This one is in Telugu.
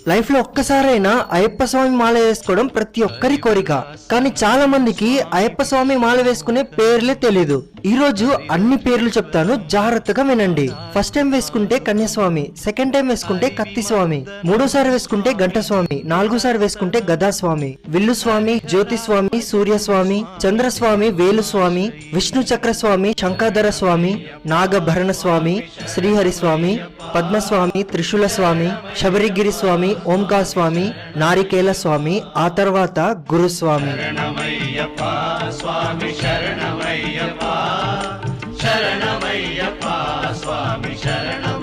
లైఫ్ లో ఒక్కసారైనా అయ్యప్ప స్వామి మాల వేసుకోవడం ప్రతి ఒక్కరి కోరిక. కానీ చాలా మందికి అయ్యప్ప స్వామి మాల వేసుకునే పేర్లే తెలీదు. ఈ రోజు అన్ని పేర్లు చెప్తాను, జాగ్రత్తగా వినండి. ఫస్ట్ టైం వేసుకుంటే కన్యస్వామి, సెకండ్ టైం వేసుకుంటే కత్తి స్వామి, మూడోసారి వేసుకుంటే గంట స్వామి, నాలుగోసారి వేసుకుంటే గదా స్వామి, విల్లు స్వామి, జ్యోతి స్వామి, సూర్యస్వామి, చంద్రస్వామి, వేలు స్వామి, విష్ణు చక్ర స్వామి, శంఖాధర స్వామి, నాగభరణ స్వామి, శ్రీహరి స్వామి, పద్మస్వామి, త్రిశూల స్వామి, శబరిగిరి స్వామి, ఓంకార స్వామి, నారికేల స్వామి, ఆ తర్వాత గురుస్వామి. శరణమయ్యప్ప స్వామి శరణమయ్యప్ప, శరణమయ్యప్ప స్వామి శరణం.